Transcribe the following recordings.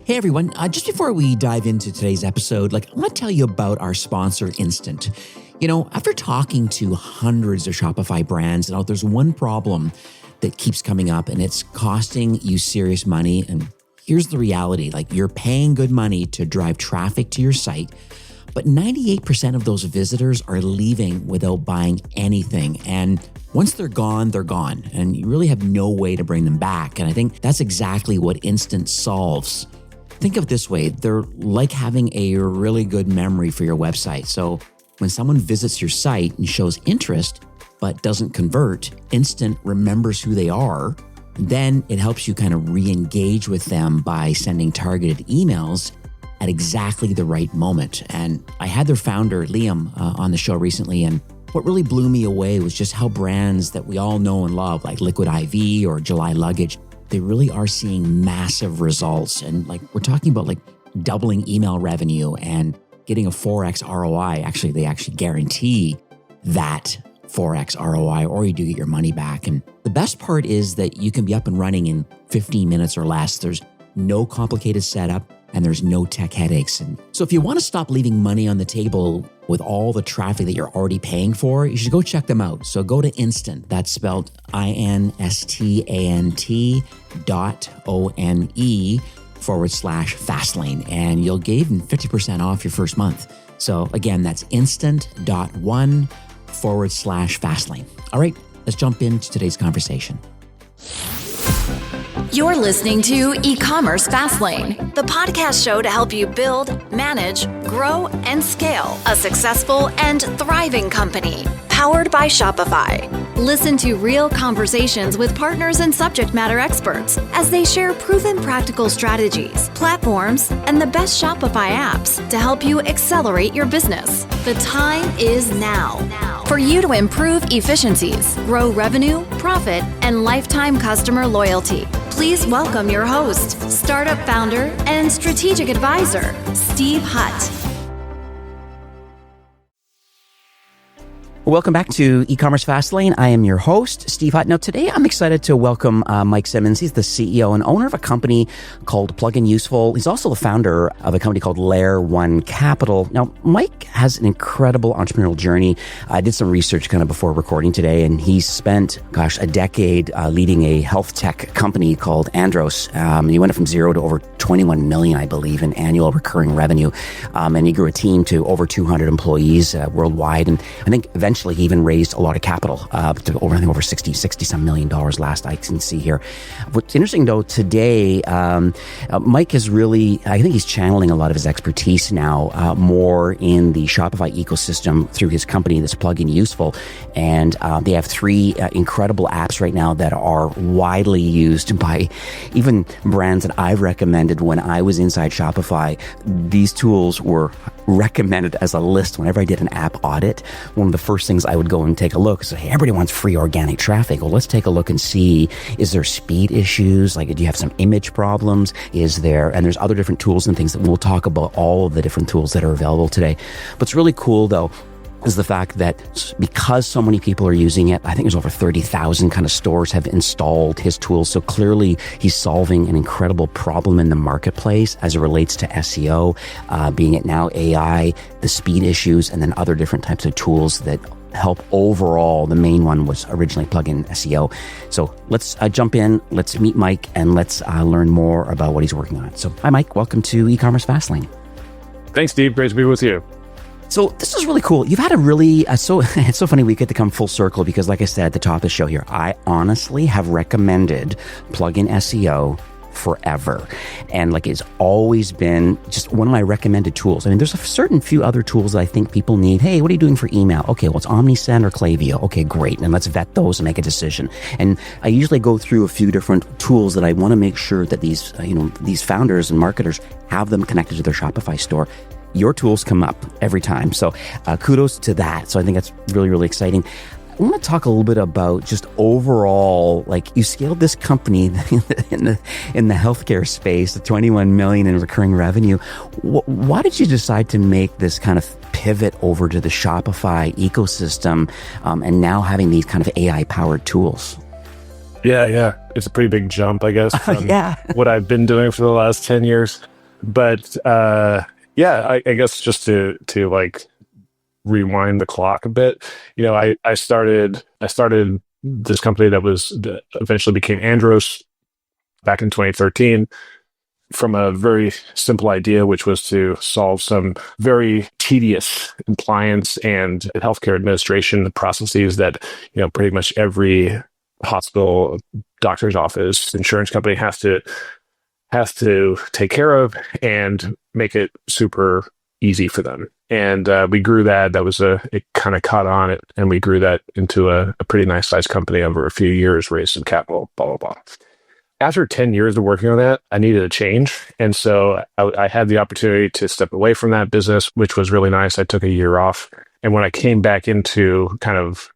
Hey everyone, just before we dive into today's episode, I want to tell you about our sponsor, Instant. After talking to hundreds of Shopify brands, there's one problem that keeps coming up, and it's costing you serious money. And here's the reality, you're paying good money to drive traffic to your site, but 98% of those visitors are leaving without buying anything. And once they're gone, and you really have no way to bring them back. And I think that's exactly what Instant solves. Think of it this way, they're like having a really good memory for your website. So when someone visits your site and shows interest, but doesn't convert, Instant remembers who they are. Then it helps you kind of re-engage with them by sending targeted emails at exactly the right moment. And I had their founder, Liam, on the show recently, and what really blew me away was just how brands that we all know and love, like Liquid IV or July Luggage, they really are seeing massive results. And we're talking about doubling email revenue and getting a 4x ROI. Actually, they actually guarantee that 4x ROI, or you do get your money back. And the best part is that you can be up and running in 15 minutes or less. There's no complicated setup and there's no tech headaches. And so if you want to stop leaving money on the table with all the traffic that you're already paying for, you should go check them out. So go to Instant, that's spelled instant.one/Fastlane, and you'll get even 50% off your first month. So again, that's instant.one/Fastlane. All right, let's jump into today's conversation. You're listening to E-commerce Fastlane, the podcast show to help you build, manage, grow, and scale a successful and thriving company, powered by Shopify. Listen to real conversations with partners and subject matter experts as they share proven practical strategies, platforms, and the best Shopify apps to help you accelerate your business. The time is now for you to improve efficiencies, grow revenue, profit, and lifetime customer loyalty. Please welcome your host, startup founder, and strategic advisor, Steve Hutt. Welcome back to E-commerce Fastlane. I am your host, Steve Hutt. Now, today I'm excited to welcome Mike Simmons. He's the CEO and owner of a company called Plugin Useful. He's also the founder of a company called Layer 1 Capital. Now, Mike has an incredible entrepreneurial journey. I did some research kind of before recording today, and he's spent, a decade leading a health tech company called Andros. He went from zero to over 21 million, I believe, in annual recurring revenue. And he grew a team to over 200 employees worldwide. And I think eventually he even raised a lot of capital, to over 60 some million dollars last I can see here. What's interesting though, today, Mike is really, I think he's channeling a lot of his expertise now, more in the Shopify ecosystem through his company, this Plugin Useful. And they have 3 incredible apps right now that are widely used by even brands that I've recommended when I was inside Shopify. These tools were recommended as a list whenever I did an app audit. One of the first things I would go and take a look is, hey, everybody wants free organic traffic. Well, let's take a look and see, is there speed issues? Do you have some image problems? And there's other different tools and things that we'll talk about, all of the different tools that are available today. What's really cool though is the fact that because so many people are using it, I think there's over 30,000 kind of stores have installed his tools. So clearly he's solving an incredible problem in the marketplace as it relates to SEO, being it now AI, the speed issues, and then other different types of tools that help overall. The main one was originally plugin SEO. So let's jump in, let's meet Mike, and let's learn more about what he's working on. So hi, Mike. Welcome to E-commerce Fastlane. Thanks, Steve. Great to be with you. So this is really cool. You've had a really, it's so funny we get to come full circle because like I said at the top of the show here, I honestly have recommended plugin SEO forever. And it's always been just one of my recommended tools. I mean, there's a certain few other tools that I think people need. Hey, what are you doing for email? Okay, well, it's Omnisend or Klaviyo. Okay, great. And let's vet those and make a decision. And I usually go through a few different tools that I want to make sure that these founders and marketers have them connected to their Shopify store. Your tools come up every time. So kudos to that. So I think that's really, really exciting. I want to talk a little bit about just overall, you scaled this company in the healthcare space to 21 million in recurring revenue. Why did you decide to make this kind of pivot over to the Shopify ecosystem and now having these kind of AI powered tools? Yeah. It's a pretty big jump, I guess, from what I've been doing for the last 10 years. But I guess just to like rewind the clock a bit, I started this company that eventually became Andros back in 2013 from a very simple idea, which was to solve some very tedious compliance and healthcare administration processes that, pretty much every hospital, doctor's office, insurance company has to take care of and make it super easy for them. And we grew that. It kind of caught on it, and we grew that into a pretty nice sized company over a few years, raised some capital, blah, blah, blah. After 10 years of working on that, I needed a change. And so I had the opportunity to step away from that business, which was really nice. I took a year off. And when I came back into kind of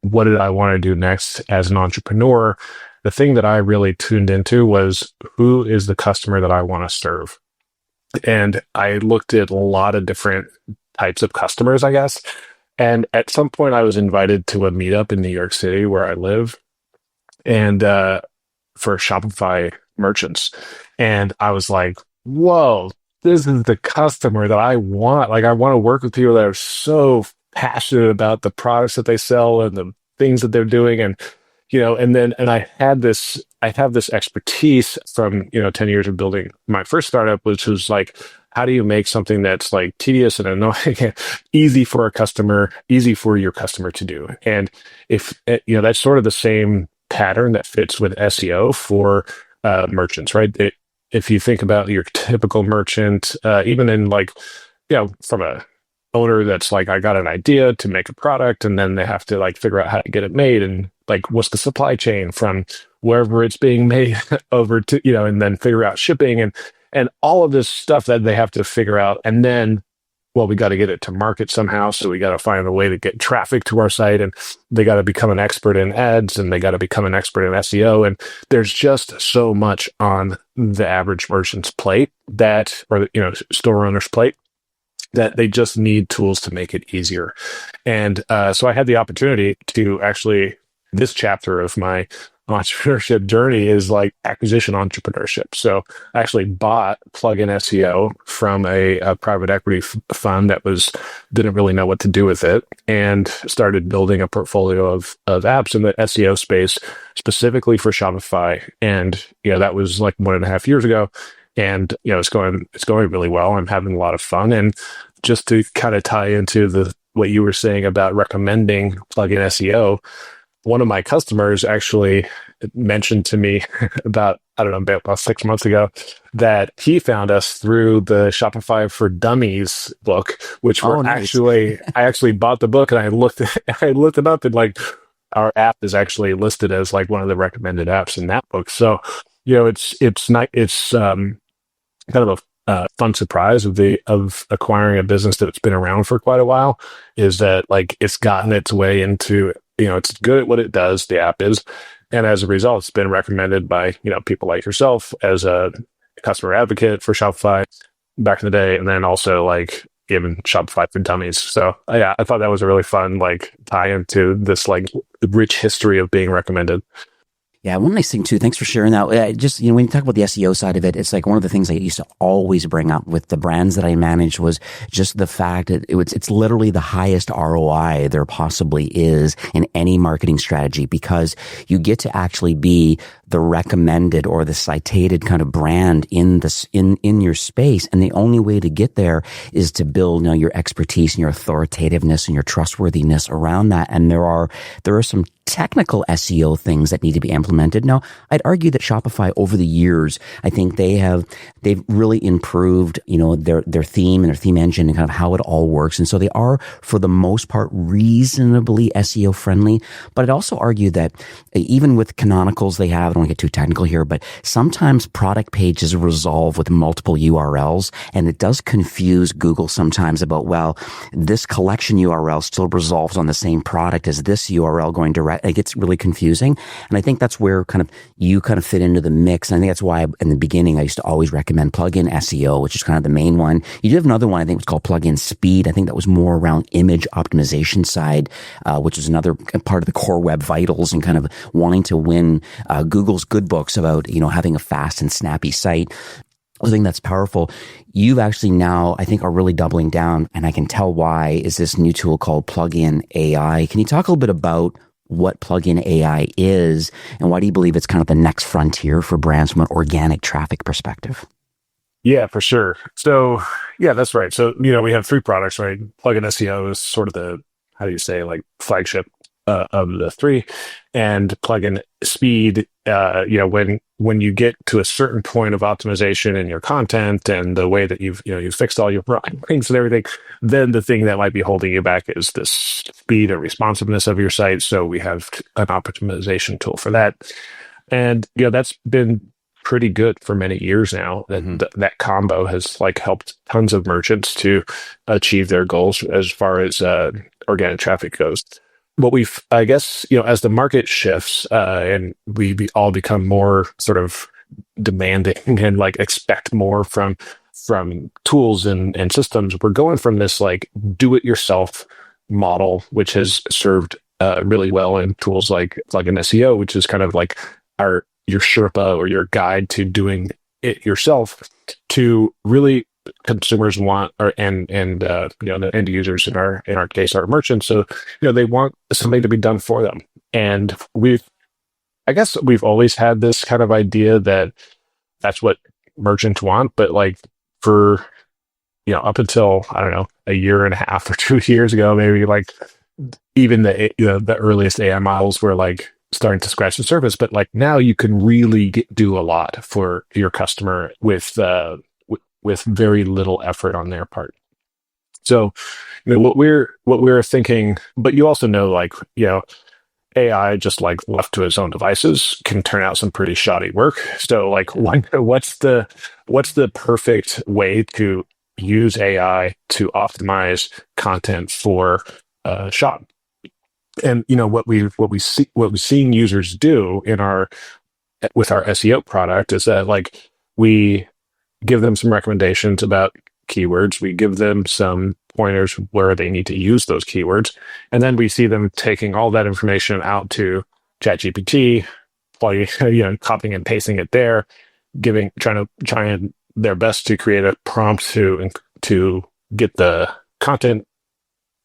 what did I want to do next as an entrepreneur, the thing that I really tuned into was, who is the customer that I want to serve? And I looked at a lot of different types of customers, I guess. And at some point I was invited to a meetup in New York City where I live. And for Shopify merchants. And I was like, whoa, this is the customer that I want. Like, I want to work with people that are so passionate about the products that they sell and the things that they're doing. And, and I have this expertise from, 10 years of building my first startup, which was like, how do you make something that's like tedious and annoying and easy for a customer, easy for your customer to do? And if, that's sort of the same pattern that fits with SEO for merchants, right? If you think about your typical merchant, even in like, from a owner that's like, I got an idea to make a product, and then they have to like figure out how to get it made, and like, what's the supply chain from wherever it's being made over to, and then figure out shipping and all of this stuff that they have to figure out. And then, well, we got to get it to market somehow. So we got to find a way to get traffic to our site, and they got to become an expert in ads, and they got to become an expert in SEO. And there's just so much on the average merchant's plate or store owner's plate, that they just need tools to make it easier. And so I had the opportunity to actually, this chapter of my entrepreneurship journey is like acquisition entrepreneurship. So I actually bought Plugin SEO from a private equity fund that didn't really know what to do with it, and started building a portfolio of apps in the SEO space specifically for Shopify. And that was like 1.5 years ago. And it's going really well. I'm having a lot of fun. And just to kind of tie into what you were saying about recommending Plugin SEO, one of my customers actually mentioned to me about 6 months ago that he found us through the Shopify for Dummies book, which I actually bought the book, and I looked it up, and like, our app is actually listed as like one of the recommended apps in that book. So, it's kind of a fun surprise of acquiring a business that's been around for quite a while, is that like, it's gotten its way into, it's good at what it does, the app is. And as a result, it's been recommended by, people like yourself as a customer advocate for Shopify back in the day. And then also like even Shopify for Dummies. So yeah, I thought that was a really fun, like, tie into this like rich history of being recommended. Yeah, one nice thing too, thanks for sharing that. Just, when you talk about the SEO side of it, it's like one of the things I used to always bring up with the brands that I managed was just the fact that it's literally the highest ROI there possibly is in any marketing strategy, because you get to actually be the recommended or the cited kind of brand in your space. And the only way to get there is to build, your expertise and your authoritativeness and your trustworthiness around that. And there are some technical SEO things that need to be implemented. Now, I'd argue that Shopify over the years, I think they've really improved, their theme and their theme engine and kind of how it all works. And so they are, for the most part, reasonably SEO friendly. But I'd also argue that even with canonicals they have, I don't want to get too technical here, but sometimes product pages resolve with multiple URLs, and it does confuse Google sometimes about, well, this collection URL still resolves on the same product as this URL going direct. It gets really confusing. And I think that's where you fit into the mix. And I think that's why in the beginning, I used to always recommend Plugin SEO, which is kind of the main one. You do have another one, I think it was called Plugin Speed. I think that was more around image optimization side, which is another part of the core web vitals and kind of wanting to win Google's good books about, having a fast and snappy site. I think that's powerful. You've actually now, I think, are really doubling down, and I can tell why, is this new tool called Plugin AI. Can you talk a little bit about what Plugin AI is, and why do you believe it's kind of the next frontier for brands from an organic traffic perspective? Yeah, for sure. So, yeah, that's right. So, we have three products, right? Plugin SEO is sort of the, how do you say, like flagship of the three, and Plugin Speed. When you get to a certain point of optimization in your content and the way that you've fixed all your things and everything, then the thing that might be holding you back is the speed and responsiveness of your site. So we have an optimization tool for that, and that's been pretty good for many years now. That combo has like helped tons of merchants to achieve their goals as far as organic traffic goes. What I guess, as the market shifts and we all become more sort of demanding and like expect more from tools and systems, we're going from this like do-it-yourself model, which has served really well in tools like Plugin SEO, which is kind of like your Sherpa or your guide to doing it yourself, to really consumers want, and the end users in our case are merchants. So they want something to be done for them, and I guess we've always had this kind of idea that that's what merchants want, but like for up until, I don't know, a year and a half or 2 years ago, maybe, like even the earliest AI models were like starting to scratch the surface. But like now you can really do a lot for your customer with very little effort on their part. So, what we're thinking, but you also know, like, AI just like left to its own devices can turn out some pretty shoddy work. So like, what's the perfect way to use AI to optimize content for shop? And what we've seen users do with our SEO product is that, like, we give them some recommendations about keywords. We give them some pointers where they need to use those keywords. And then we see them taking all that information out to ChatGPT, copying and pasting it there, trying their best to create a prompt to get the content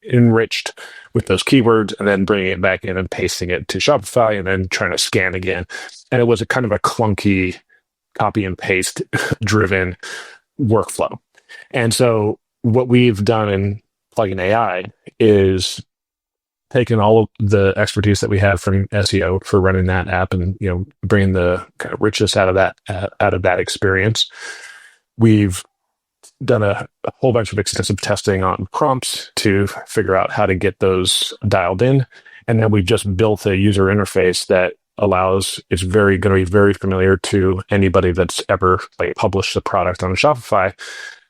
enriched with those keywords, and then bringing it back in and pasting it to Shopify, and then trying to scan again. And it was a kind of a clunky copy and paste driven workflow. And so what we've done in Plugin AI is taken all of the expertise that we have from SEO for running that app, and bringing the kind of richness out of that experience. We've done a whole bunch of extensive testing on prompts to figure out how to get those dialed in, and then we've just built a user interface that it's going to be very familiar to anybody that's ever published a product on Shopify,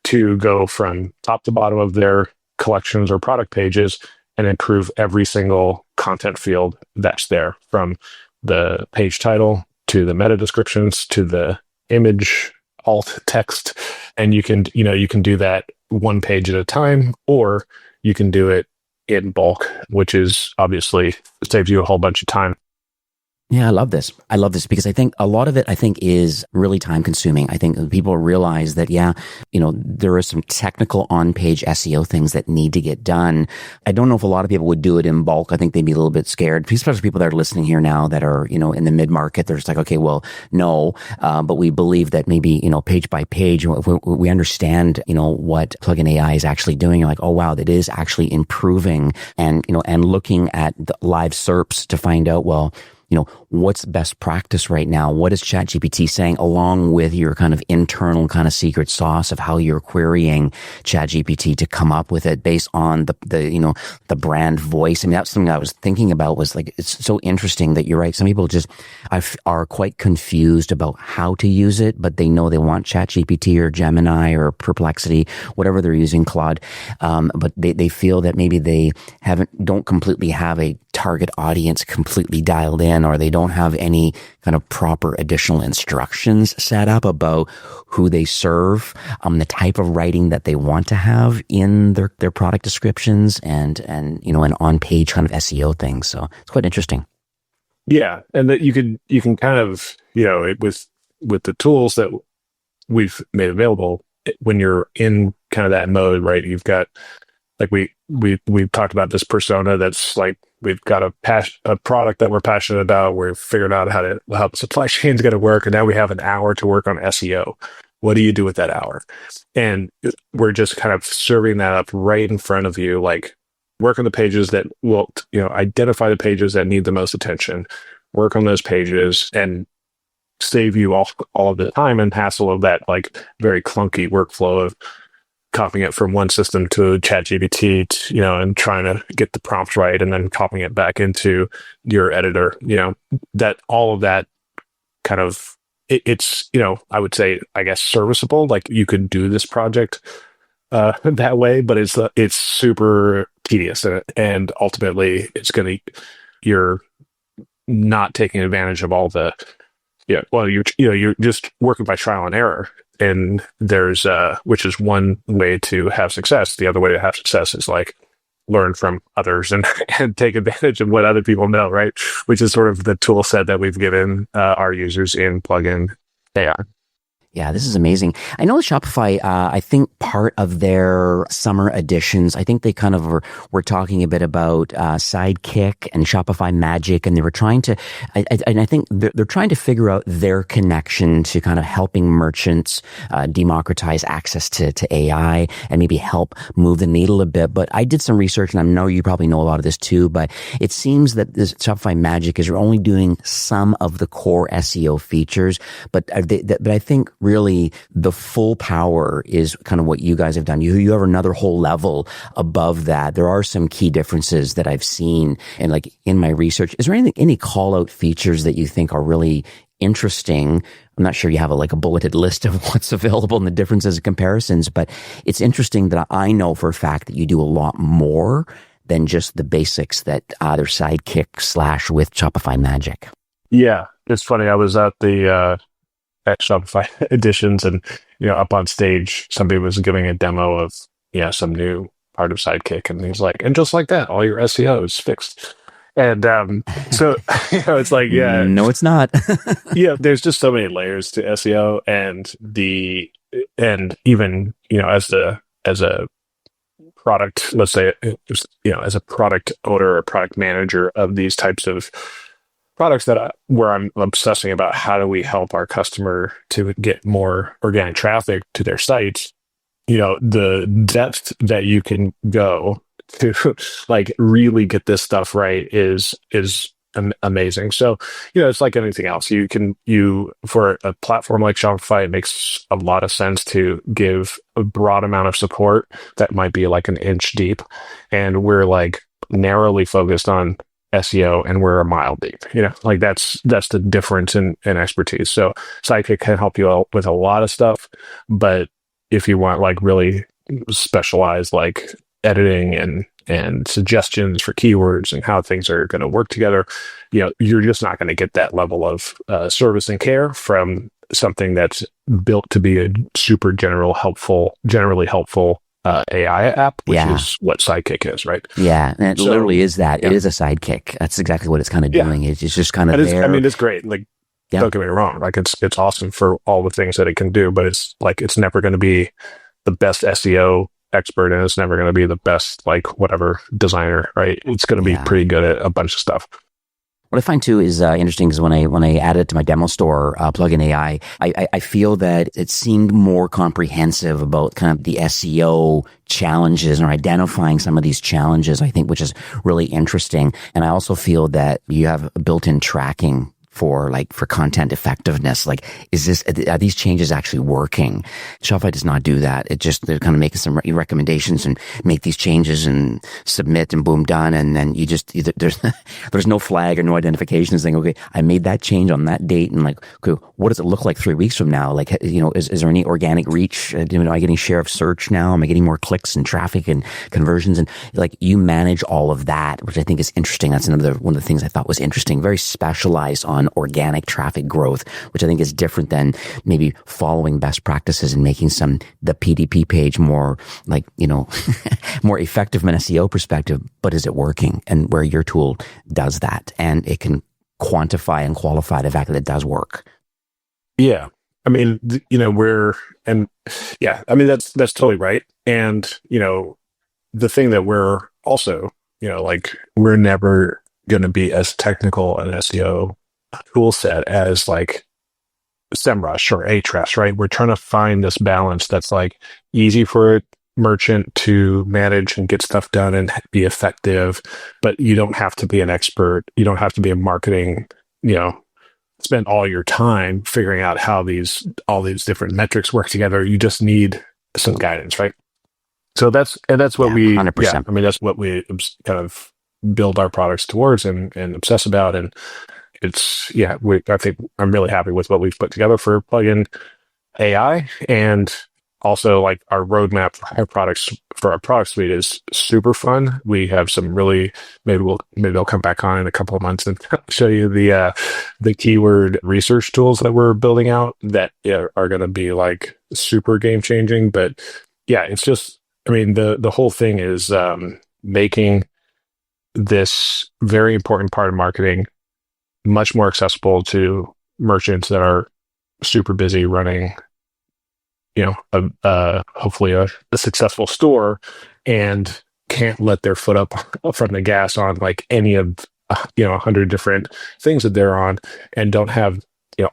to go from top to bottom of their collections or product pages and improve every single content field that's there, from the page title to the meta descriptions to the image alt text. And you can do that one page at a time, or you can do it in bulk, which is obviously saves you a whole bunch of time. Yeah, I love this. Because I think a lot of it, is really time consuming. I think people realize that, there are some technical on-page SEO things that need to get done. I don't know if a lot of people would do it in bulk. I think they'd be a little bit scared, especially people that are listening here now that are, in the mid-market. They're just like, okay, well, no. But we believe that maybe, page by page, we understand, what Plugin AI is actually doing. You're like, oh, wow, that is actually improving, and looking at the live SERPs to find out, well, what's best practice right now? What is ChatGPT saying, along with your kind of internal kind of secret sauce of how you're querying ChatGPT to come up with it based on the brand voice? I mean, that's something I was thinking about, was like, it's so interesting that you're right. Some people just are quite confused about how to use it, but they know they want ChatGPT or Gemini or Perplexity, whatever they're using, Claude. But they feel that maybe they don't completely have a target audience completely dialed in, or they don't have any kind of proper additional instructions set up about who they serve, the type of writing that they want to have in their product descriptions, and an on-page kind of SEO thing. So it's quite interesting. Yeah, and that you can kind of with the tools that we've made available when you're in kind of that mode, right? You've got, like, we've talked about this persona that's like, we've got a product that we're passionate about. We've figured out how the supply chain is going to work. And now we have an hour to work on SEO. What do you do with that hour? And we're just kind of serving that up right in front of you. Like, work on the pages that will, identify the pages that need the most attention, work on those pages, and save you all of the time and hassle of that, like, very clunky workflow of copying it from one system to ChatGPT, and trying to get the prompts right, and then copying it back into your editor, that all of that kind of, it's, I would say, I guess, serviceable. Like, you could do this project that way, but it's super tedious, and ultimately you're not taking advantage of all the, you're just working by trial and error. And there's which is one way to have success. The other way to have success is like learn from others and take advantage of what other people know, right? Which is sort of the tool set that we've given our users in Plugin AI. Yeah, this is amazing. I know Shopify, I think part of their summer editions, I think they kind of were talking a bit about Sidekick and Shopify Magic, and they were trying to, and I think they're trying to figure out their connection to kind of helping merchants democratize access to AI and maybe help move the needle a bit. But I did some research, and I know you probably know a lot of this too, but it seems that this Shopify Magic is only doing some of the core SEO features, but I think really the full power is kind of what you guys have done. You have another whole level above that. There are some key differences that I've seen and like in my research. Is there any call out features that you think are really interesting? I'm not sure you have a bulleted list of what's available and the differences and comparisons, but it's interesting that I know for a fact that you do a lot more than just the basics that either Sidekick / with Shopify Magic. Yeah, it's funny. I was at at Shopify editions, and up on stage, somebody was giving a demo of some new part of Sidekick, and he's like, and just like that, all your SEO is fixed. And so it's like, no, it's not. There's just so many layers to SEO, and even as a product, let's say, as a product owner or product manager of these types of products where I'm obsessing about how do we help our customer to get more organic traffic to their sites, the depth that you can go to like really get this stuff right is amazing. So, it's like anything else. For a platform like Shopify, it makes a lot of sense to give a broad amount of support that might be like an inch deep. And we're like narrowly focused on SEO, and we're a mile deep. Like that's the difference in expertise. So Sidekick can help you out with a lot of stuff, but if you want like really specialized like editing and suggestions for keywords and how things are going to work together, you're just not going to get that level of service and care from something that's built to be a super generally helpful AI app, which is what Sidekick is, right? Yeah, and it literally is that. Yeah. It is a sidekick. That's exactly what it's kind of doing. It's just kind of there. It's great. Like, don't get me wrong. Like, it's awesome for all the things that it can do, but it's never going to be the best SEO expert, and it's never going to be the best, like, whatever designer, right? It's going to be pretty good at a bunch of stuff. What I find too is interesting is when I added it to my demo store, Plugin AI, I feel that it seemed more comprehensive about kind of the SEO challenges or identifying some of these challenges, I think, which is really interesting. And I also feel that you have built-in tracking for content effectiveness. Like, are these changes actually working? Shopify does not do that. They're kind of making some recommendations and make these changes and submit and boom, done. And then you just, there's no flag or no identification saying, okay, I made that change on that date. And like, okay, what does it look like 3 weeks from now? Like, is there any organic reach? Am I getting share of search now? Am I getting more clicks and traffic and conversions? And like, you manage all of that, which I think is interesting. That's one of the things I thought was interesting, very specialized on organic traffic growth, which I think is different than maybe following best practices and making the PDP page more more effective from an SEO perspective. But is it working? And where your tool does that, and it can quantify and qualify the fact that it does work. Yeah. I mean, and yeah, I mean, that's totally right. And, the thing that we're also, like we're never going to be as technical an SEO tool set as like SEMrush or Ahrefs, right? We're trying to find this balance that's like easy for a merchant to manage and get stuff done and be effective, but you don't have to be an expert. You don't have to be a marketing, spend all your time figuring out how all these different metrics work together. You just need some guidance, right? So that's what we, 100%. I mean, that's what we kind of build our products towards and obsess about. And I think I'm really happy with what we've put together for plugin AI, and also like our roadmap for our product suite is super fun. We have some really, maybe they'll come back on in a couple of months and show you the keyword research tools that we're building out that are going to be like super game changing. But yeah, it's just, I mean, the whole thing is making this very important part of marketing much more accessible to merchants that are super busy running, hopefully a successful store, and can't let their foot up from the gas on like any of 100 different things that they're on, and don't have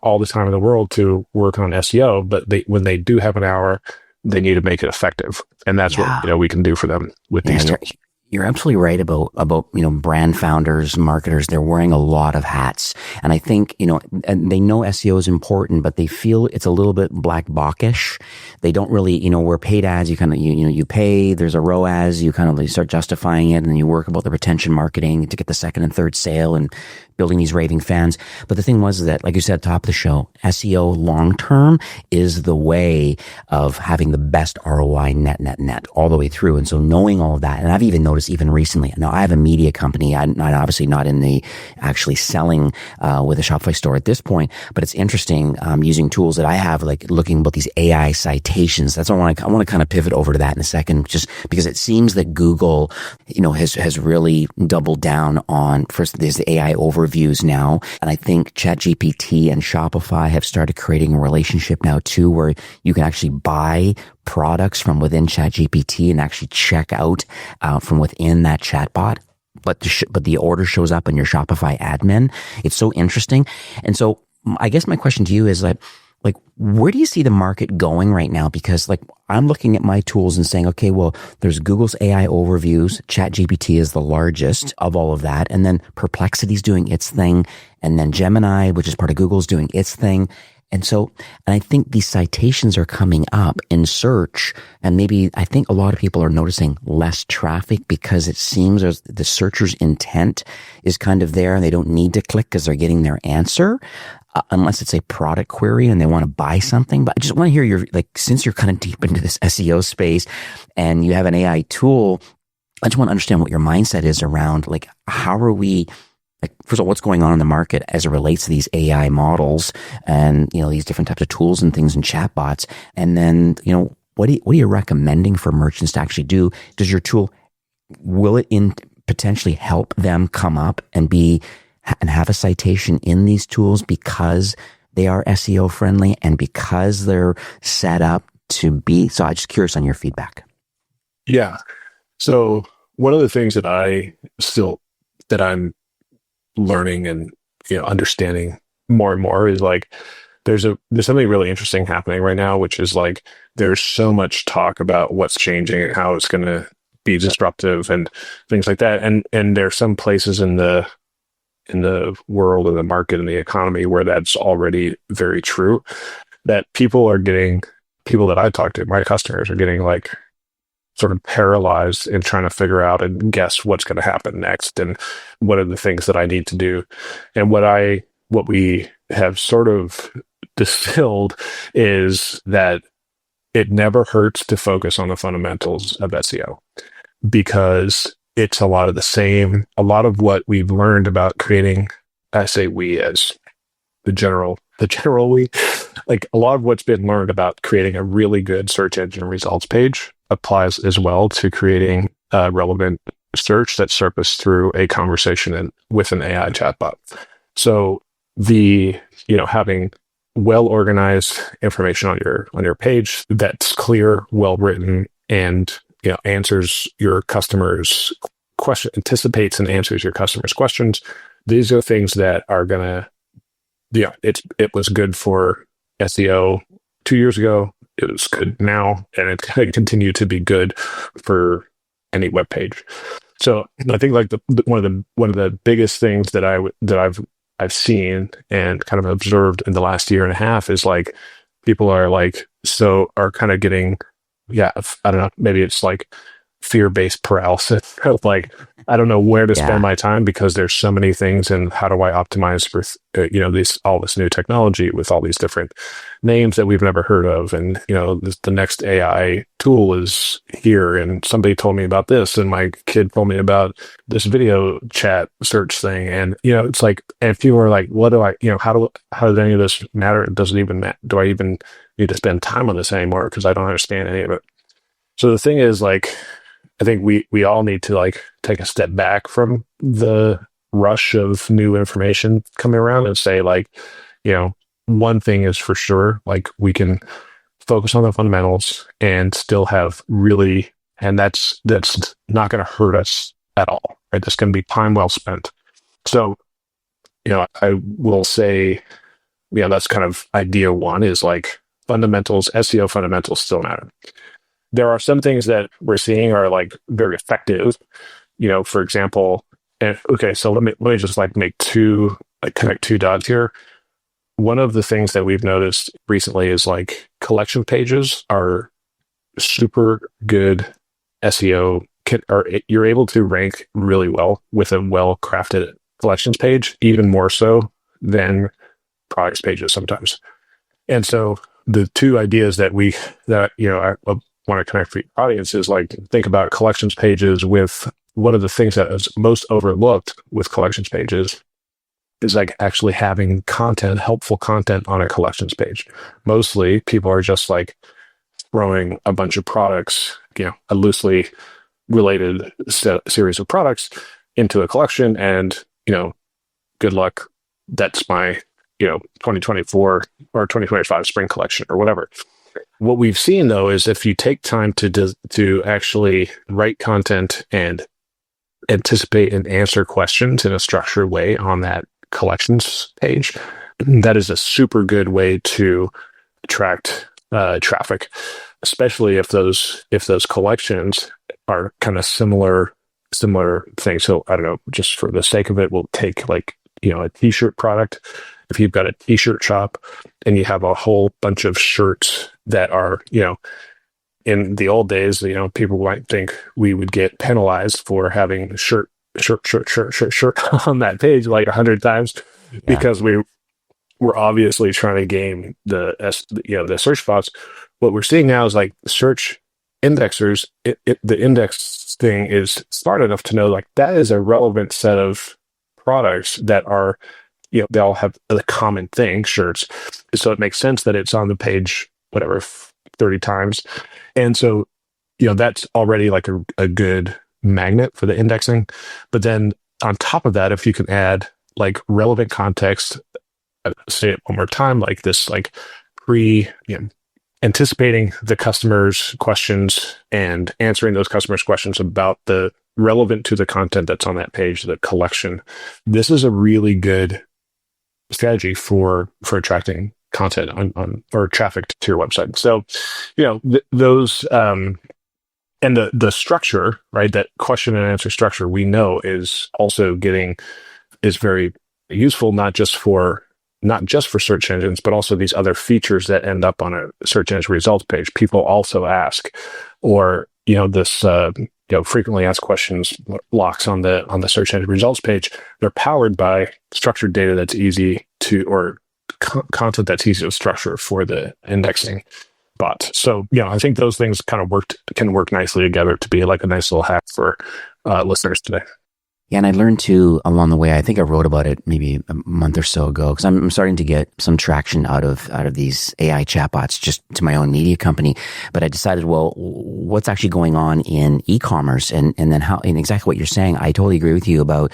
all the time in the world to work on SEO. But when they do have an hour, they need to make it effective, and that's what we can do for them with these tools. You're absolutely right about brand founders, marketers. They're wearing a lot of hats, and I think and they know SEO is important, but they feel it's a little bit black boxish. They don't really where paid ads, you kind of you pay. There's a ROAS, you start justifying it, and then you work about the retention marketing to get the second and third sale and building these raving fans. But the thing was that, like you said, top of the show, SEO long term is the way of having the best ROI net all the way through. And so knowing all of that, and I've even noticed even recently, now I have a media company. I'm obviously not in the actually selling with a Shopify store at this point, but it's interesting using tools that I have, like looking about these AI citations. That's what I want to kind of pivot over to that in a second, just because it seems that Google, has really doubled down on, first there's the AI overviews now. And I think ChatGPT and Shopify have started creating a relationship now too, where you can actually buy products from within ChatGPT and actually check out from within that chatbot. But the order shows up in your Shopify admin. It's so interesting. And so I guess my question to you is like, where do you see the market going right now? Because I'm looking at my tools and saying, okay, well, there's Google's AI overviews. ChatGPT is the largest of all of that. And then Perplexity is doing its thing. And then Gemini, which is part of Google's doing its thing. And I think these citations are coming up in search, and maybe I think a lot of people are noticing less traffic because it seems the searcher's intent is kind of there and they don't need to click because they're getting their answer. Unless it's a product query and they want to buy something. But I just want to hear since you're kind of deep into this SEO space and you have an AI tool, I just want to understand what your mindset is around, how are we, first of all, what's going on in the market as it relates to these AI models and, these different types of tools and things and chatbots. And then, what are you recommending for merchants to actually do? Does your tool, will it potentially help them come up and have a citation in these tools because they are SEO friendly and because they're set up to be? So I'm just curious on your feedback. Yeah. So one of the things that I'm learning and understanding more and more is there's something really interesting happening right now, which is there's so much talk about what's changing and how it's going to be disruptive and things like that. And there's some places in the world and the market and the economy where that's already very true, that people that I talk to, my customers, are getting sort of paralyzed in trying to figure out and guess what's going to happen next and what are the things that I need to do. And what we have sort of distilled is that it never hurts to focus on the fundamentals of SEO, because it's a lot of what we've learned about creating, I say we as the general we, a lot of what's been learned about creating a really good search engine results page applies as well to creating relevant search that's surfaced through a conversation with an AI chatbot. So having well organized information on your page that's clear, well written, and answers your customers' question, anticipates and answers your customers' questions. These are things that are gonna, it was good for SEO 2 years ago. It was good now, and it's going to continue to be good for any web page. So I think like one of the biggest things that I've seen and kind of observed in the last year and a half is like people are kind of getting, I don't know, maybe it's like fear-based paralysis. Like, I don't know where to spend my time because there's so many things, and how do I optimize for all this new technology with all these different names that we've never heard of, and the next AI tool is here, and somebody told me about this, and my kid told me about this video chat search thing, and it's like, and people are like, what do I, how does any of this matter? It doesn't even matter. Do I even need to spend time on this anymore? Because I don't understand any of it. So the thing is, like, I think we all need to like take a step back from the rush of new information coming around and say, like, one thing is for sure, like, we can focus on the fundamentals and still have and that's not going to hurt us at all, right? That's going to be time well spent. So, I will say, that's kind of idea one, is like fundamentals, SEO fundamentals still matter. There are some things that we're seeing are like very effective, for example, so let me just like connect two dots here. One of the things that we've noticed recently is like collection pages are super good SEO, or you're able to rank really well with a well-crafted collections page, even more so than products pages sometimes. And so the two ideas that I want to connect for your audience is like, think about collections pages with one of the things that is most overlooked with collections pages is like actually having helpful content on a collections page. Mostly people are just like throwing a bunch of products, a loosely related series of products into a collection, and, good luck. That's my, 2024 or 2025 spring collection or whatever. What we've seen, though, is if you take time to actually write content and anticipate and answer questions in a structured way on that collections page, that is a super good way to attract traffic, especially if those collections are kind of similar things. So I don't know, just for the sake of it, we'll take like, a t-shirt product. If you've got a t-shirt shop and you have a whole bunch of shirts that are, in the old days, people might think we would get penalized for having shirt on that page like 100 times because we're obviously trying to game the search bots. What we're seeing now is like search indexers, the index thing is smart enough to know like that is a relevant set of products that are, they all have a common thing, shirts. So it makes sense that it's on the page, 30 times. And so, that's already like a good magnet for the indexing. But then on top of that, if you can add like relevant context, say it one more time, like this, like anticipating the customer's questions and answering those customers' questions about the relevant to the content that's on that page, the collection. This is a really good strategy for attracting content on or traffic to your website. So, those and the structure, right? That question and answer structure we know is very useful, not just for search engines, but also these other features that end up on a search engine results page. People also ask, or this frequently asked questions blocks on the search engine results page. They're powered by structured data that's easy to, or content that's easy to structure for the indexing bot. So I think those things kind of can work nicely together to be like a nice little hack for listeners today. Yeah, and I learned too along the way. I think I wrote about it maybe a month or so ago because I'm starting to get some traction out of these AI chatbots just to my own media company. But I decided, well, what's actually going on in e-commerce, and then how, and exactly what you're saying. I totally agree with you about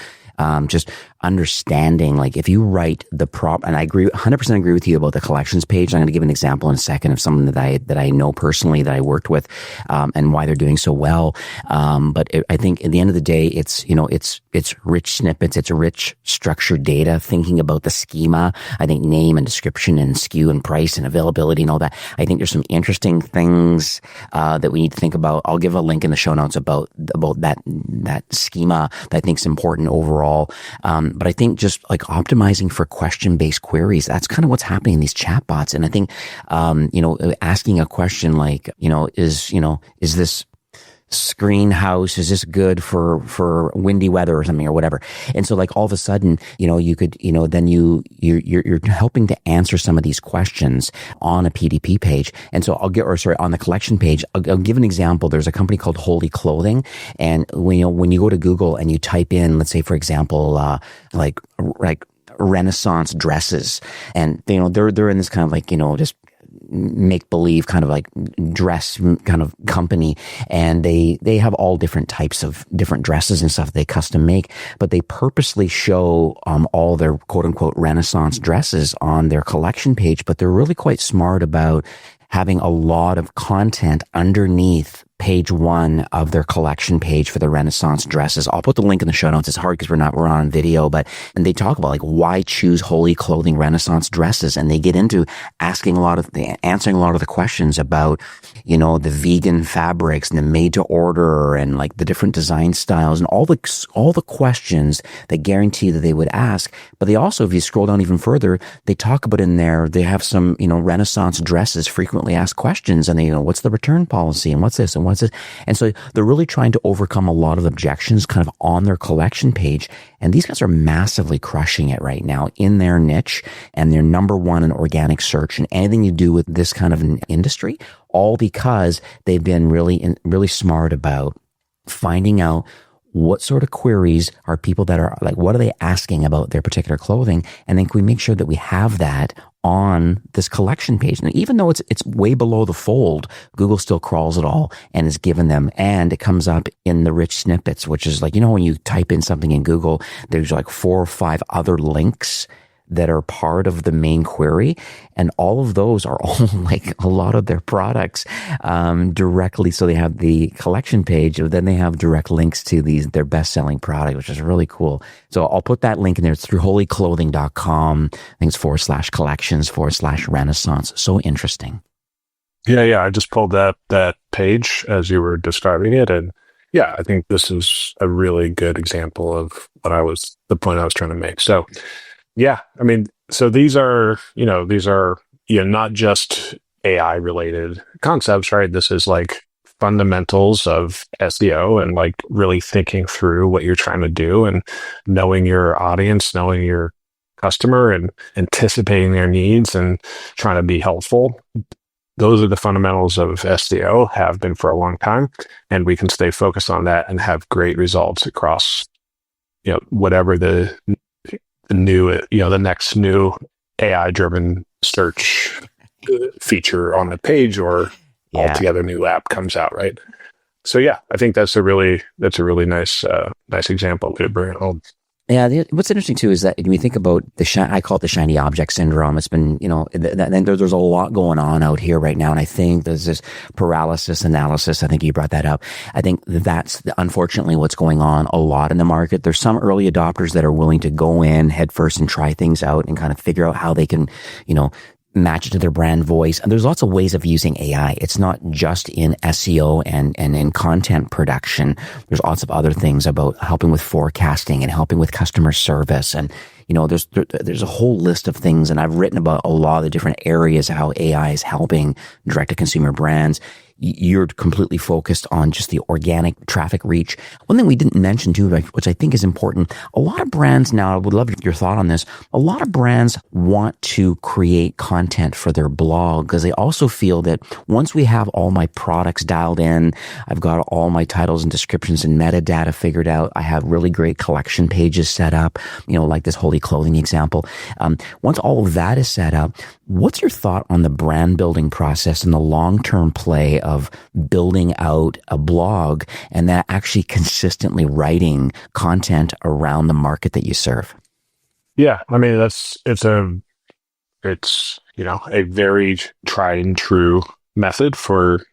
just understanding, like if you write the and I 100% agree with you about the collections page. I'm going to give an example in a second of someone that I know personally that I worked with, and why they're doing so well. But I think at the end of the day, it's rich snippets. It's rich structured data, thinking about the schema. I think name and description and SKU and price and availability and all that. I think there's some interesting things, that we need to think about. I'll give a link in the show notes about that schema that I think is important overall. But I think just like optimizing for question-based queries, that's kind of what's happening in these chatbots. And I think, asking a question like, is this screen house, is this good for windy weather or something or whatever? And so like all of a sudden, you could, then you're helping to answer some of these questions on a PDP page. And so on the collection page, I'll give an example. There's a company called Holy Clothing. And when you go to Google and you type in, let's say, for example, like Renaissance dresses, and they're in this kind of like, just make believe kind of like dress kind of company, and they have all different types of different dresses and stuff they custom make, but they purposely show all their quote unquote Renaissance dresses on their collection page. But they're really quite smart about having a lot of content underneath page 1 of their collection page for the Renaissance dresses. I'll put the link in the show notes. It's hard because we're on video, and they talk about like why choose Holy Clothing Renaissance dresses. And they get into answering a lot of the questions about, the vegan fabrics and the made to order and like the different design styles and all the questions that guarantee that they would ask. But they also, if you scroll down even further, they talk about in there, they have some, Renaissance dresses frequently asked questions, and they, what's the return policy and what's this and what's this. And so they're really trying to overcome a lot of objections kind of on their collection page. And these guys are massively crushing it right now in their niche, and they're number 1 in organic search and anything you do with this kind of an industry, all because they've been really smart about finding out what sort of queries are people that are like, what are they asking about their particular clothing? And then can we make sure that we have that on this collection page? And even though it's way below the fold, Google still crawls it all and is given them, and it comes up in the rich snippets, which is like, when you type in something in Google, there's like 4 or 5 other links that are part of the main query. And all of those are all like a lot of their products, directly. So they have the collection page, but then they have direct links to their best-selling product, which is really cool. So I'll put that link in there. It's through holyclothing.com. I think it's /collections/Renaissance. So interesting. Yeah. I just pulled that page as you were describing it. And yeah, I think this is a really good example of the point I was trying to make. So yeah, I mean, so these are not just AI related concepts, right? This is like fundamentals of SEO and like really thinking through what you're trying to do and knowing your audience, knowing your customer and anticipating their needs and trying to be helpful. Those are the fundamentals of SEO, have been for a long time, and we can stay focused on that and have great results across, whatever the next new AI-driven search feature on the page or altogether new app comes out, right? So yeah, I think that's a really nice example to bring home. Yeah, what's interesting too is that when you think about I call it the shiny object syndrome. It's been, there's a lot going on out here right now, and I think there's this paralysis analysis. I think you brought that up. I think that's unfortunately what's going on a lot in the market. There's some early adopters that are willing to go in head first and try things out and kind of figure out how they can, match it to their brand voice. And there's lots of ways of using AI. It's not just in SEO and in content production. There's lots of other things about helping with forecasting and helping with customer service. And, there's a whole list of things. And I've written about a lot of the different areas how AI is helping direct to consumer brands. You're completely focused on just the organic traffic reach. One thing we didn't mention too, which I think is important, a lot of brands now, I would love your thought on this, a lot of brands want to create content for their blog because they also feel that once we have all my products dialed in, I've got all my titles and descriptions and metadata figured out, I have really great collection pages set up, like this Holy Clothing example. Once all of that is set up, what's your thought on the brand building process and the long-term play of building out a blog and that actually consistently writing content around the market that you serve? Yeah, I mean it's a very tried and true method for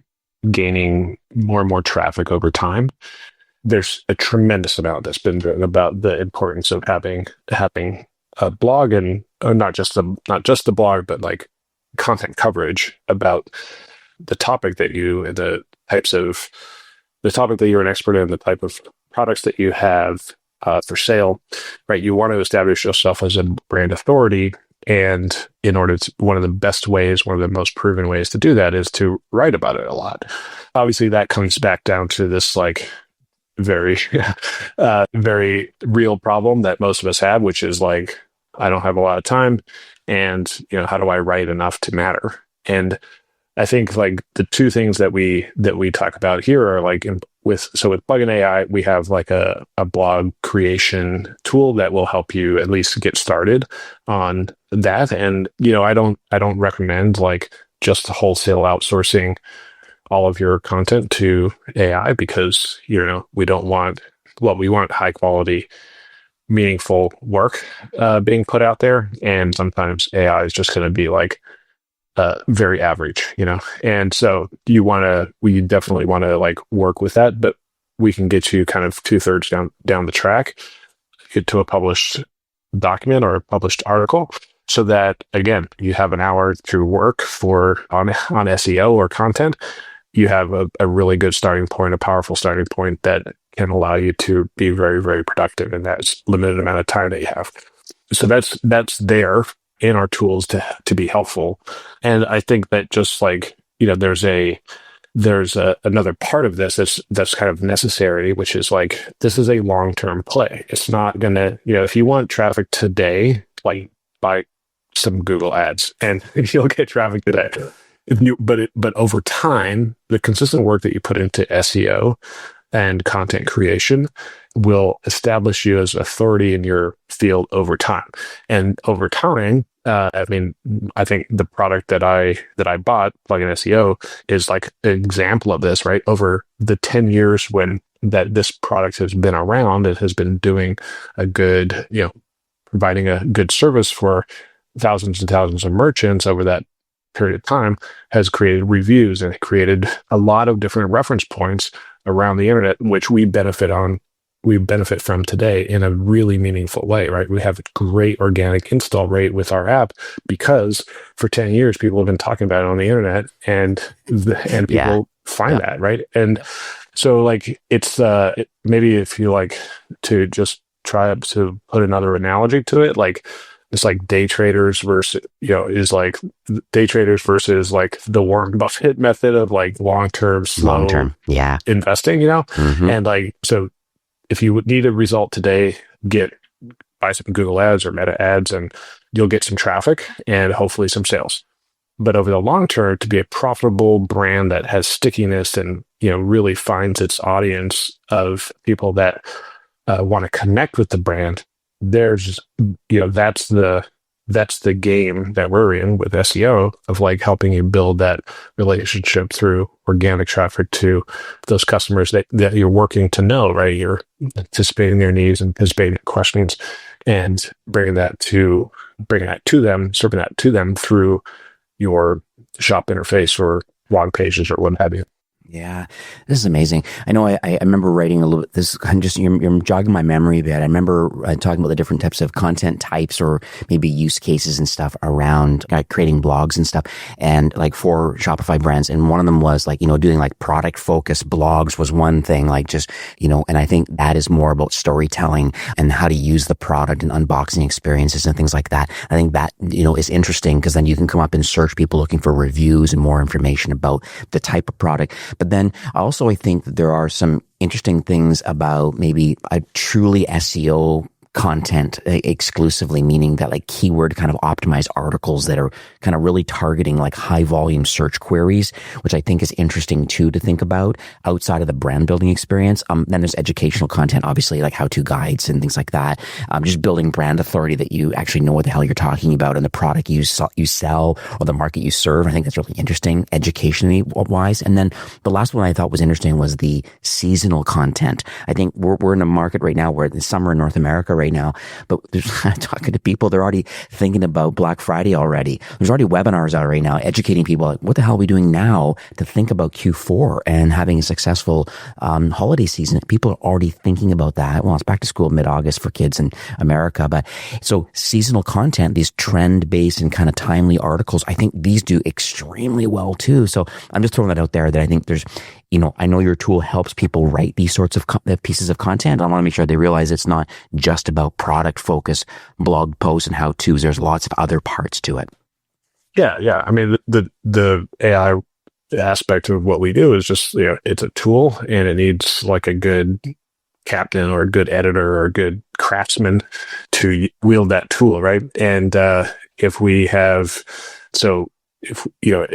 gaining more and more traffic over time. There's a tremendous amount that's been written about the importance of having a blog, and not just the blog, but like content coverage about the topic that the topic that you're an expert in, the type of products that you have for sale, right? You want to establish yourself as a brand authority. And one of the most proven ways to do that is to write about it a lot. Obviously, that comes back down to this like very, very real problem that most of us have, which is like, I don't have a lot of time, and how do I write enough to matter? And I think like the two things that we talk about here are like with Plugin AI, we have like a blog creation tool that will help you at least get started on that. And I don't recommend like just wholesale outsourcing all of your content to AI, because we want high quality, meaningful work being put out there, and sometimes AI is just going to be like very average, and so we definitely want to like work with that, but we can get you kind of 2/3 down the track, get to a published document or a published article, so that again, you have an hour to work on SEO or content. You have a really good starting point, a powerful starting point that can allow you to be very, very productive in that limited amount of time that you have. So that's there in our tools to be helpful. And I think that just like, there's another part of this that's kind of necessary, which is like, this is a long-term play. It's not gonna, if you want traffic today, like buy some Google ads and you'll get traffic today. But over time, the consistent work that you put into SEO and content creation will establish you as authority in your field over time. And over time, I think the product that I bought, Plugin SEO, is like an example of this, right? Over the 10 years that this product has been around, it has been doing providing a good service for thousands and thousands of merchants over that period of time, has created reviews and created a lot of different reference points around the internet, which we benefit from today in a really meaningful way, right? We have a great organic install rate with our app because for 10 years, people have been talking about it on the internet, and people find that, right? And so like, it's, maybe if you like to just try to put another analogy to it, like, it's like day traders versus like the Warren Buffett method of like long-term, slow investing, Mm-hmm. And like, so if you would need a result today, buy some Google ads or Meta ads, and you'll get some traffic and hopefully some sales. But over the long term, to be a profitable brand that has stickiness and, really finds its audience of people that want to connect with the brand, there's, that's the game that we're in with SEO, of like helping you build that relationship through organic traffic to those customers that you're working to know, right? You're anticipating their needs, anticipating their questions, and bringing that to them, serving that to them through your shop interface or blog pages or what have you. Yeah, this is amazing. I know I remember writing a little bit, this kind of just, you're jogging my memory a bit. I remember talking about the different types of content types or maybe use cases and stuff around creating blogs and stuff, and like for Shopify brands. And one of them was like, doing like product focused blogs was one thing, like just, and I think that is more about storytelling and how to use the product and unboxing experiences and things like that. I think that, is interesting, because then you can come up and search people looking for reviews and more information about the type of product. But then also I think that there are some interesting things about maybe a truly SEO content exclusively, meaning that like keyword kind of optimized articles that are kind of really targeting like high volume search queries, which I think is interesting too to think about outside of the brand building experience. Then there's educational content, obviously, like how-to guides and things like that. Just building brand authority that you actually know what the hell you're talking about and the product you sell or the market you serve. I think that's really interesting educationally wise. And then the last one I thought was interesting was the seasonal content. I think we're in a market right now where the summer in North America right right now, but there's talking to people, they're already thinking about Black Friday already. There's already webinars out right now educating people like, what the hell are we doing now to think about Q4 and having a successful holiday season? People are already thinking about that. Well, it's back to school mid-August for kids in America, but so seasonal content, these trend-based and kind of timely articles, I think these do extremely well too. So I'm just throwing that out there that I think there's, I know your tool helps people write these sorts of pieces of content. I want to make sure they realize it's not just about product focus, blog posts and how-tos. There's lots of other parts to it. Yeah. I mean, the AI aspect of what we do is just, it's a tool and it needs like a good captain or a good editor or a good craftsman to wield that tool, right? And if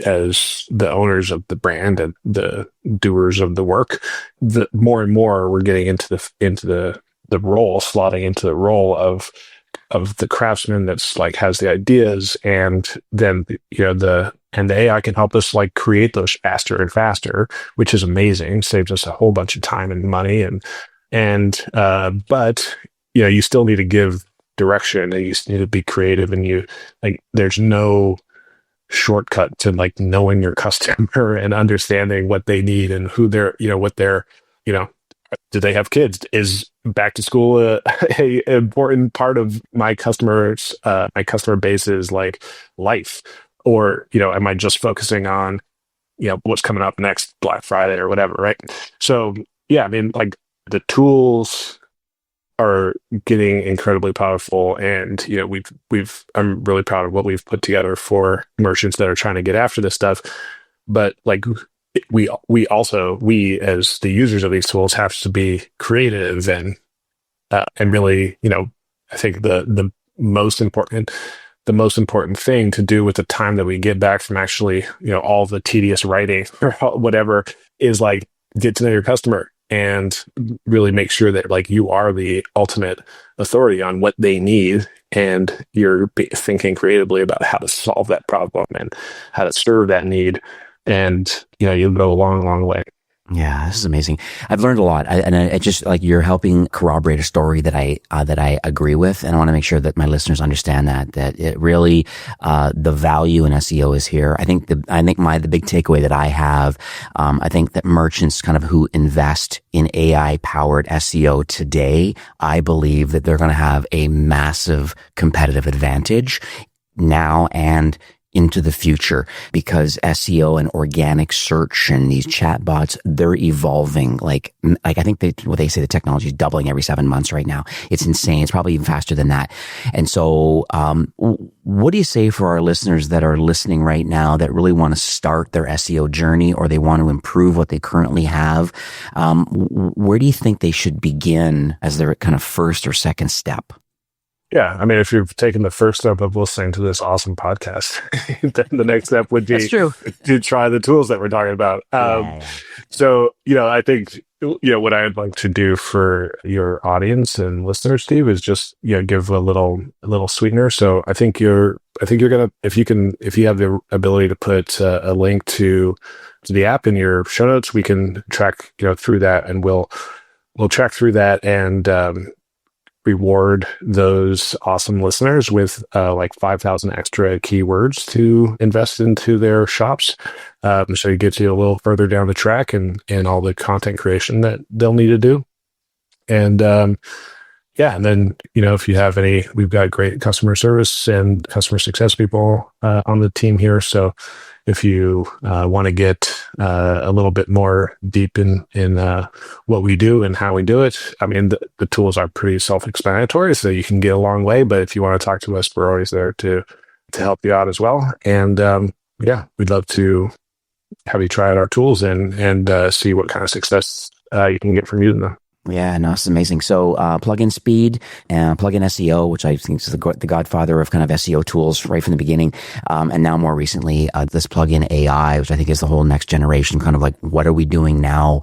as the owners of the brand and the doers of the work, the more and more we're getting into the role, slotting into the role of the craftsman that's like has the ideas, and then the AI can help us like create those faster and faster, which is amazing. Saves us a whole bunch of time and money, but you still need to give direction, and you need to be creative, and there's no shortcut to like knowing your customer and understanding what they need and who they're, do they have kids? Is back to school a important part of my customer base's like life? Or, am I just focusing on, what's coming up next Black Friday or whatever, right? So, yeah, I mean, like the tools are getting incredibly powerful, and I'm really proud of what we've put together for merchants that are trying to get after this stuff. But like we as the users of these tools have to be creative and really, I think the most important thing to do with the time that we get back from actually, all the tedious writing or whatever is like get to know your customer and really make sure that like you are the ultimate authority on what they need, and you're thinking creatively about how to solve that problem and how to serve that need. And, you'll go a long, long way. Yeah, this is amazing. I've learned a lot, and I just like you're helping corroborate a story that I agree with, and I want to make sure that my listeners understand that it really the value in SEO is here. I think the big takeaway that I have, I think that merchants kind of who invest in AI powered SEO today, I believe that they're going to have a massive competitive advantage now and into the future, because SEO and organic search and these chatbots, they're evolving. Like I think what they say, the technology is doubling every 7 months right now. It's insane. It's probably even faster than that. And so, what do you say for our listeners that are listening right now that really want to start their SEO journey, or they want to improve what they currently have? Where do you think they should begin as their kind of first or second step? Yeah, I mean, if you've taken the first step of listening to this awesome podcast, then the next step would be to try the tools that we're talking about. So, I think, what I'd like to do for your audience and listeners, Steve, is just, give a little sweetener. So I think you're gonna, if you have the ability to put a link to the app in your show notes, we can track, through that, and we'll track through that and reward those awesome listeners with like 5,000 extra keywords to invest into their shops. So it gets you a little further down the track and all the content creation that they'll need to do. And and then, if you have we've got great customer service and customer success people on the team here. So if you want to get a little bit more deep in what we do and how we do it, I mean, the tools are pretty self-explanatory, so you can get a long way. But if you want to talk to us, we're always there to help you out as well. And we'd love to have you try out our tools and see what kind of success you can get from using them. Yeah, no, it's amazing. So, plugin speed and plugin SEO, which I think is the godfather of kind of SEO tools right from the beginning. And now more recently, this plugin AI, which I think is the whole next generation, kind of like, what are we doing now,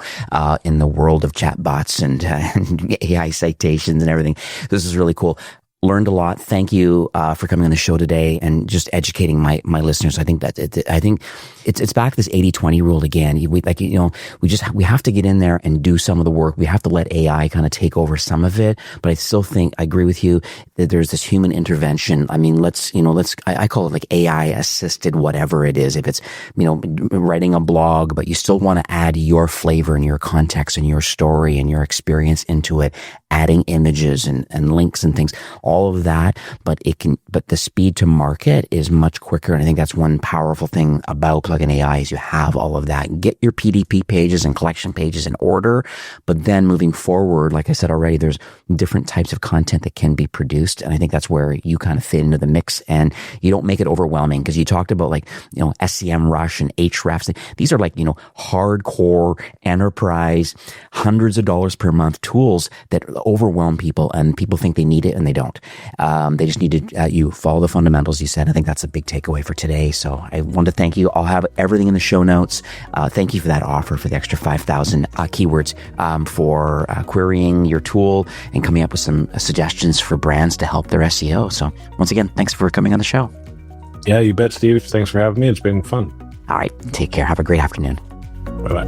in the world of chatbots and AI citations and everything. This is really cool. Learned a lot. Thank you for coming on the show today and just educating my listeners. I think that it's back to this 80-20 rule again. We have to get in there and do some of the work. We have to let AI kind of take over some of it. But I still think I agree with you that there's this human intervention. I mean, I call it like AI assisted, whatever it is. If it's, writing a blog, but you still want to add your flavor and your context and your story and your experience into it, adding images and links and things, all of that. But the speed to market is much quicker. And I think that's one powerful thing about plugin AI is you have all of that. Get your PDP pages and collection pages in order. But then moving forward, like I said already, there's different types of content that can be produced. And I think that's where you kind of fit into the mix and you don't make it overwhelming because you talked about SEM Rush and Hrefs. These are hardcore enterprise, hundreds of dollars per month tools that overwhelm people and people think they need it and they don't. They just need to, you follow the fundamentals you said. I think that's a big takeaway for today. So I want to thank you. I'll have everything in the show notes. Thank you for that offer for the extra 5,000 keywords for querying your tool and coming up with some suggestions for brands to help their SEO. So once again, thanks for coming on the show. Yeah, you bet, Steve. Thanks for having me. It's been fun. All right. Take care. Have a great afternoon. Bye-bye.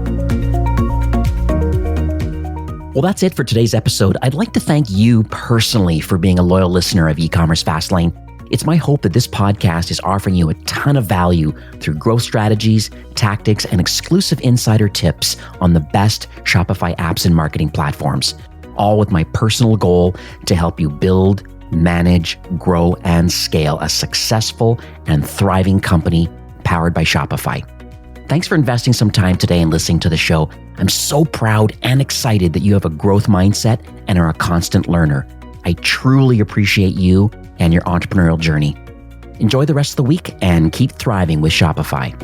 Well, that's it for today's episode. I'd like to thank you personally for being a loyal listener of E-commerce Fastlane. It's my hope that this podcast is offering you a ton of value through growth strategies, tactics, and exclusive insider tips on the best Shopify apps and marketing platforms, all with my personal goal to help you build, manage, grow, and scale a successful and thriving company powered by Shopify. Thanks for investing some time today and listening to the show. I'm so proud and excited that you have a growth mindset and are a constant learner. I truly appreciate you and your entrepreneurial journey. Enjoy the rest of the week and keep thriving with Shopify.